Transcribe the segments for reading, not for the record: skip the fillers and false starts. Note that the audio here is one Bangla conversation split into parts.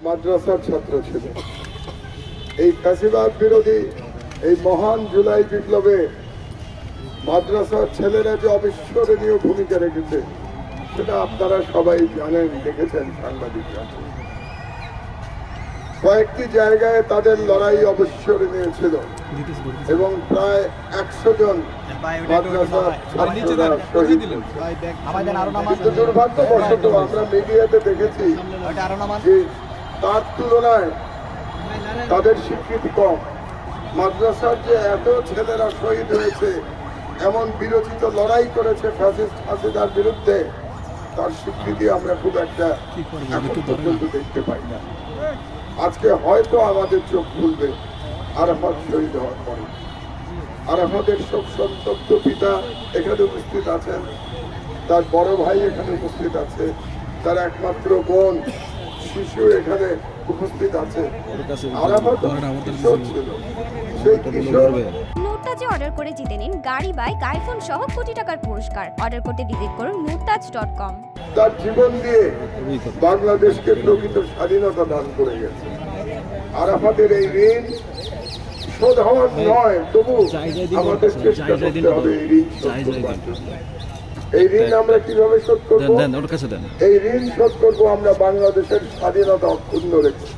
মাদ্রাসার ছাত্র ছিল। এই ফ্যাসিবাদ বিরোধী এই মহান জুলাই বিপ্লবে মাদ্রাসার ছেলেরা যে অবিস্মরণীয় ভূমিকা রেখেছে সেটা আপনারা সবাই জানেন, দেখেছেন সাংবাদিকরা। কয়েকটি জায়গায় তাদের লড়াই অবিস্মরণীয় ছিল এবং প্রায় 100 জন মাদ্রাসা ছাত্ররা শহীদ হয়েছে। কিন্তু দুর্ভাগ্যবশত আমরা মিডিয়াতে দেখেছি যে তার তুলনায় তাদের স্বীকৃতি কম। মাদ্রাসার যে এত ছেলেরা শহীদ হয়েছে, এমন বিরোচিত লড়াই করেছে ফ্যাসিস্ট হাসিনার বিরুদ্ধে, তার স্বীকৃতি আমরা খুব একটা এখন পর্যন্ত দেখতে পাই না। আজকে হয়তো আমাদের চোখ খুলবে আরাফাত শহীদ হওয়ার পরে। আরাফাতের শোক সন্তপ্ত পিতা এখানে উপস্থিত আছেন, তার বড় ভাই এখানে উপস্থিত আছে, তার একমাত্র বোন শিশু এখানে উপস্থিত আছে। আরাফাত কিশোর ছিল, সেই কিশোর মুরতাজে অর্ডার করে জিতে নিন গাড়ি, বাইক, আইফোন সহ কোটি টাকার পুরস্কার। অর্ডার করতে ভিজিট করুন murtaj.com। তার জীবন দিয়ে বাংলাদেশকে প্রকৃত স্বাধীনতা দান করে গেছে। আরাফাতের এই ঋণ শোধ হওয়ার নয়, তবু আমাদের চেষ্টা করতে হবে এই ঋণ শোধ করবার জন্য। এই ঋণ আমরা কিভাবে শোধ করবো? এই ঋণ শোধ করবো আমরা বাংলাদেশের স্বাধীনতা অক্ষুণ্ণ রেখে।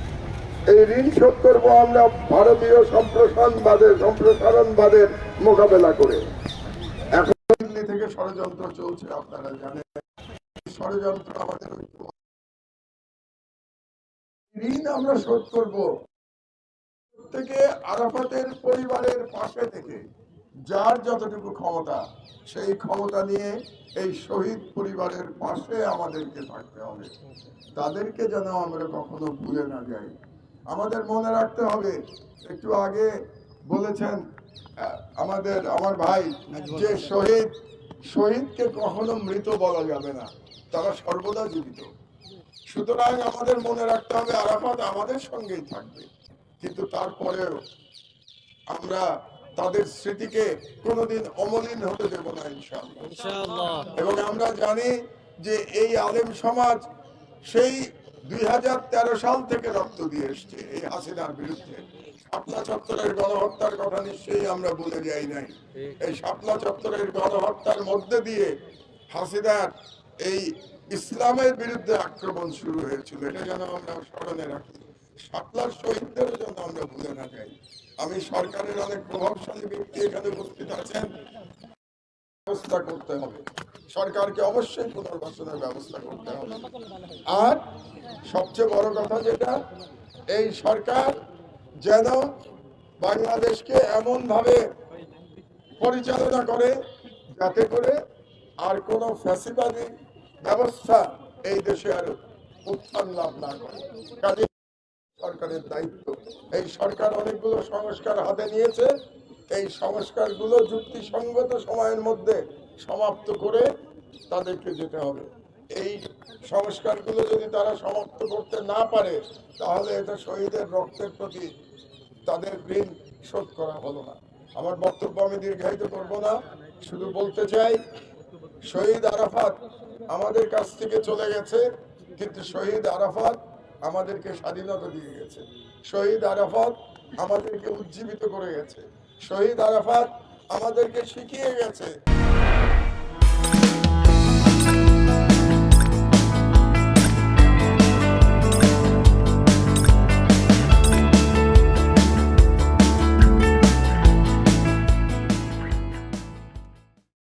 এই ঋণ শোধ করবো আমরা ভারতীয় সম্প্রসারণবাদের মোকাবেলা করে। এখন দিল্লি থেকে ষড়যন্ত্র চলছে, আপনারা জানেন। ষড়যন্ত্র আমাদের ঋণ আমরা শোধ করব থেকে আরাফাতের পরিবারের পাশে থেকে যার যতটুকু ক্ষমতা, সেই ক্ষমতা নিয়ে এই শহীদ পরিবারের পাশে আমাদেরকে থাকতে হবে। তাদেরকে যেন আমরা কখনো ভুলে না যাই। আমাদের মনে রাখতে হবে, একটু আগে বলেছেন আমার ভাই, যে শহীদকে কখনো মৃত বলা যাবে না, তারা সর্বদা জীবিত। সুতরাং আমাদের মনে রাখতে হবে আরাফাত আমাদের সঙ্গেই থাকবে, কিন্তু তারপরেও আমরা তাদের স্মৃতিকে কোনোদিন অমলিন হতে দেব না ইনশাআল্লাহ। এবং আমরা জানি যে এই আলেম সমাজ সেই 2013 সাল থেকে রক্ত দিয়ে এসছে এই হাসিনার বিরুদ্ধে। শাপলা চত্বরের গণহত্যার কথা নিশ্চয়ই আমরা ভুলে যাই নাই। এই শাপলা চত্বরের গণহত্যার মধ্যে দিয়ে হাসিনার এই ইসলামের বিরুদ্ধে আক্রমণ শুরু হয়েছিল, এটা যেন আমরা স্মরণে রাখি। শাপলার শহীদদেরও যেন আমরা ভুলে না যাই। আমি সরকারের অনেক প্রভাবশালী ব্যক্তি এখানে উপস্থিত আছেন, ব্যবস্থা করতে হবে, সরকারকে অবশ্যই পুনর্বাসনের ব্যবস্থা করতে হবে। আর সবচেয়ে বড় কথা যেটা, এই সরকার যেন বাংলাদেশকে এমন ভাবে পরিচালনা করে যাতে করে আর কোন ফ্যাসিবাদী ব্যবস্থা এই দেশে আর উত্থান লাভ না করে। কাজে সরকারের দায়িত্ব, এই সরকার অনেকগুলো সংস্কার হাতে নিয়েছে, এই সংস্কারগুলো যুক্তিসঙ্গত সময়ের মধ্যে সমাপ্ত করে তাদেরকে যেতে হবে। এই সংস্কারগুলো যদি তারা সমাপ্ত করতে না পারে, তাহলে এটা শহীদের রক্তের প্রতি তাদের ঋণ শোধ করা হলো না। আমার বক্তব্য আমি দীর্ঘায়িত করব না, শুধু বলতে চাই, শহীদ আরাফাত আমাদের কাছ থেকে চলে গেছে, কিন্তু শহীদ আরাফাত আমাদেরকে স্বাধীনতা দিয়ে গেছে। শহীদ আরাফাত আমাদেরকে উজ্জীবিত করে গেছে। শহীদ আরাফাত আমাদেরকে শিখিয়ে গেছে